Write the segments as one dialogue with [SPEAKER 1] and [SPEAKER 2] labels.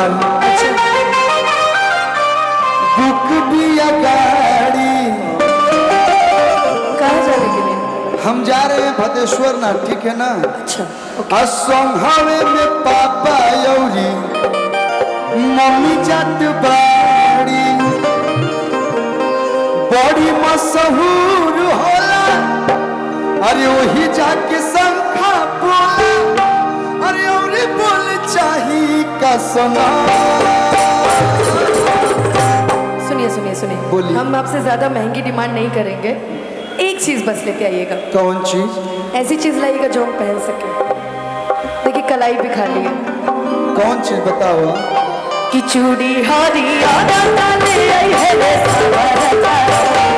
[SPEAKER 1] हमार बुक भी गाड़ी।
[SPEAKER 2] कहाँ जाने के लिए?
[SPEAKER 1] हम जा रहे हैं भदेश्वर ना, ठीक है ना?
[SPEAKER 2] अच्छा
[SPEAKER 1] असंघवे में पापा यौरी मम्मी जात बाड़ी, बड़ी मशहूर होला, अरे वही जाके शंखा बोला, अरे और बोल चाही का सुना।
[SPEAKER 2] सुनिए सुनिए सुनिए,
[SPEAKER 1] बोलिए।
[SPEAKER 2] हम आपसे ज्यादा महंगी डिमांड नहीं करेंगे, एक चीज बस लेके आइएगा।
[SPEAKER 1] कौन चीज?
[SPEAKER 2] ऐसी चीज लाइएगा जो हम पहन सके। देखिए कलाई भी खा ली है।
[SPEAKER 1] कौन चीज बताओ?
[SPEAKER 2] कि चूड़ी हरी ले आई है रे सवारता,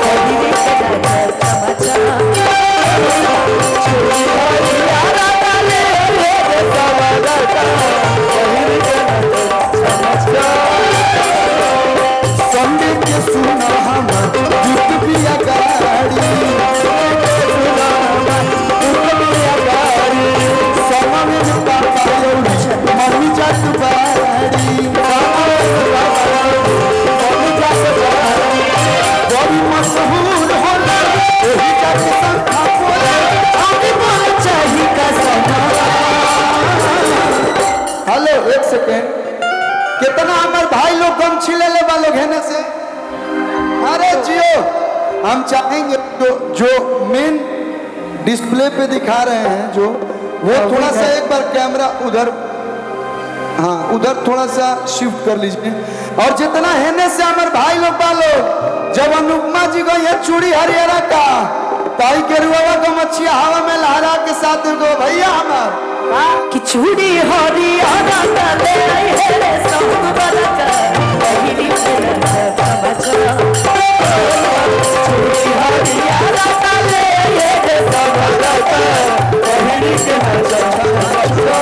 [SPEAKER 2] कभी भी कदा चमचा। चूड़ी हरी ले आई है रे सवारता, कभी भी कदा चमचा।
[SPEAKER 1] संडे के सुना हमर दुख भी गाड़ी, समय में पापा यौरी मम्मी जात बाड़ी, बड़ी मशहूर होला, वही जाके शंखा बोला, अरे बोल चाही का सुना। हेलो एक सेकेंड, कितना हमारे भाई लोग गमछी ले वालों घेने से। अरे जियो, हम चाहेंगे जो मेन डिस्प्ले पे दिखा रहे हैं जो वो थोड़ा सा एक बार कैमरा उधर, हाँ उधर थोड़ा सा शिफ्ट कर लीजिए। और जितना हेने से हमारे भाई लोग बालो, जब अनुपमा जी को ये चूड़ी हरियाणा का ताई के रुआ को मच्छी हवा में लहरा के साथ को भैया हमार
[SPEAKER 2] कि चूड़ी हरियाणा ले आई है रे सवारता, कभी भी कदा चमचा। चूड़ी हरियाणा ले आई है रे सवारता, कभी भी कदा चमचा।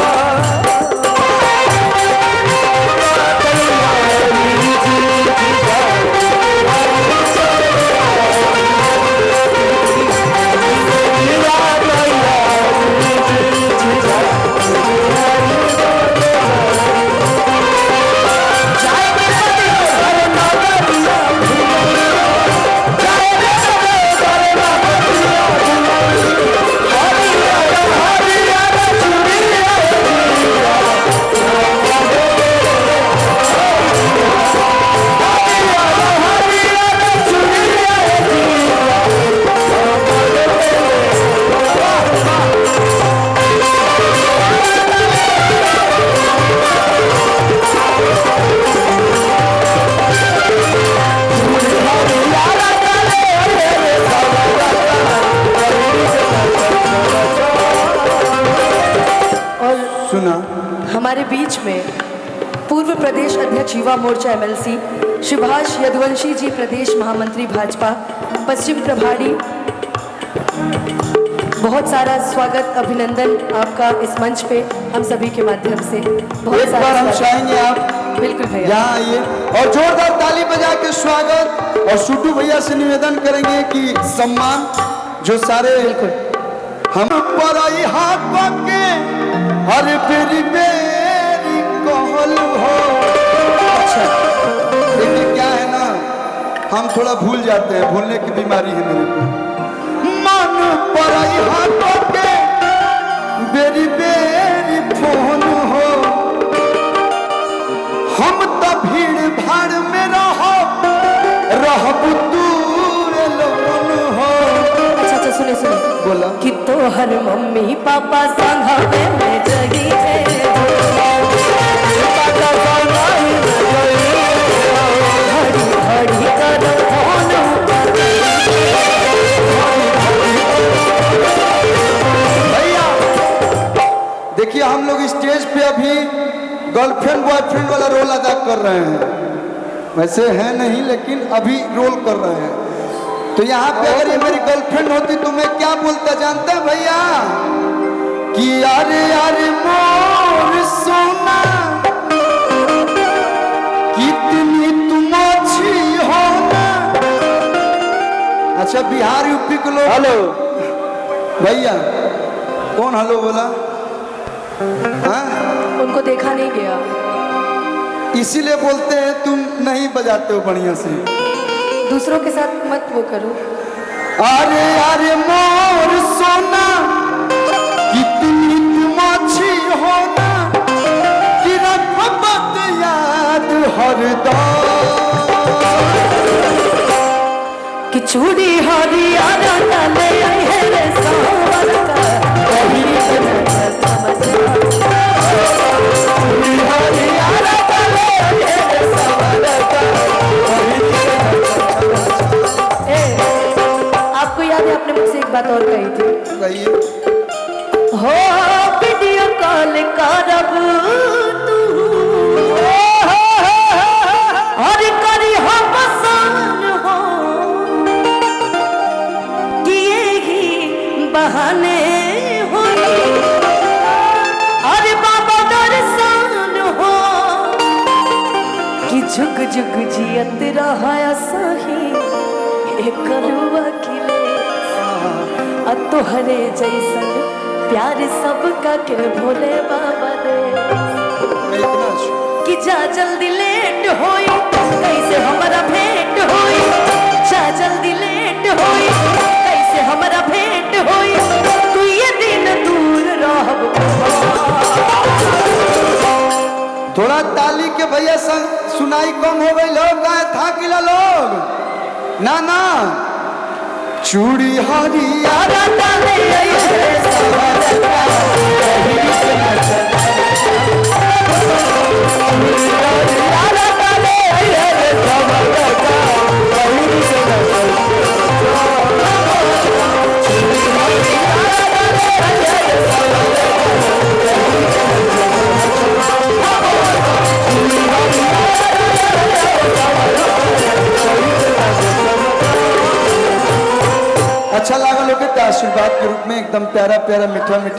[SPEAKER 2] हमारे बीच में पूर्व प्रदेश अध्यक्ष युवा मोर्चा एमएलसी सुभाष यदुवंशी जी, प्रदेश महामंत्री भाजपा पश्चिम प्रभारी, बहुत सारा स्वागत अभिनंदन आपका इस मंच पे हम सभी के माध्यम से। बहुत
[SPEAKER 1] एक बार हम चाहेंगे आप
[SPEAKER 2] बिल्कुल भैया
[SPEAKER 1] यहाँ आइए और जोरदार ताली बजा के स्वागत। और सुटू भैया से निवेदन करेंगे कि सम्मान जो सारे
[SPEAKER 2] बिल्कुल
[SPEAKER 1] हम पर आई हाथ के हर बेरी बेरी कहल हो। अच्छा देखिए क्या है ना, हम थोड़ा भूल जाते हैं, भूलने की बीमारी है मेरे को। मन पर आई हाथ के बेरी बेरी फोन हो, हम तो भीड़ भाड़ में रहब दूर लोन हो।
[SPEAKER 2] अच्छा सुने सुने
[SPEAKER 1] बोला
[SPEAKER 2] कि तोहर मम्मी पापा संघवे में जगी है, घड़ी घड़ी कर फोन।
[SPEAKER 1] भैया देखिए हम लोग स्टेज पे अभी गर्लफ्रेंड बॉयफ्रेंड वाला रोल अदा कर रहे हैं, वैसे है नहीं लेकिन अभी रोल कर रहे हैं। तो यहाँ पे अगर ये मेरी गर्लफ्रेंड होती तो मैं क्या बोलता जानते हैं भैया? कि यारे यारे मोर सोना कितनी तुम अच्छी हो ना। अच्छा बिहार यूपी के लोग हेलो भैया, कौन हेलो बोला? हाँ
[SPEAKER 2] उनको देखा नहीं गया।
[SPEAKER 1] इसीलिए बोलते हैं तुम नहीं बजाते हो बढ़िया से।
[SPEAKER 2] दूसरों के साथ मत वो करो।
[SPEAKER 1] अरे अरे मोर सोना कितनी तुम अच्छी होना कि रखबत याद हरदम।
[SPEAKER 2] कि चूड़ी हरियाणा डाले आई है रे सावर का कहीं समझ
[SPEAKER 1] चूड़ी हरियाणा डाले आई है रे सावर का
[SPEAKER 2] आपको याद है आपने मुझसे एक बात और कही थी,
[SPEAKER 1] कहिए।
[SPEAKER 2] हो वीडियो कॉल करब तू और करी हो पसंद हो कि यही बहाने हो अरे बाबा दर्शन हो कि जुग जुग जियत रहा सही करुआ किले आ तोहरे जैसन प्यार सबका के भोले बाबा दे
[SPEAKER 1] मैं इतना अच्छा
[SPEAKER 2] कि जा जल्दी लेट होई कैसे हमारा भेंट होई जा जल्दी लेट होई कैसे हमारा भेंट होई तू ये दिन दूर रहब।
[SPEAKER 1] थोड़ा ताली के भैया संग सुनाई कम हो गई लोग गाय था किला लोग ना ना। चूड़ी हरियाणा डाले आई है सावर का कहीं हरियाणा डाले आई है सावर का कहीं अच्छा लगा लोग के आशीर्वाद के रूप में एकदम प्यारा प्यारा मीठा मीठा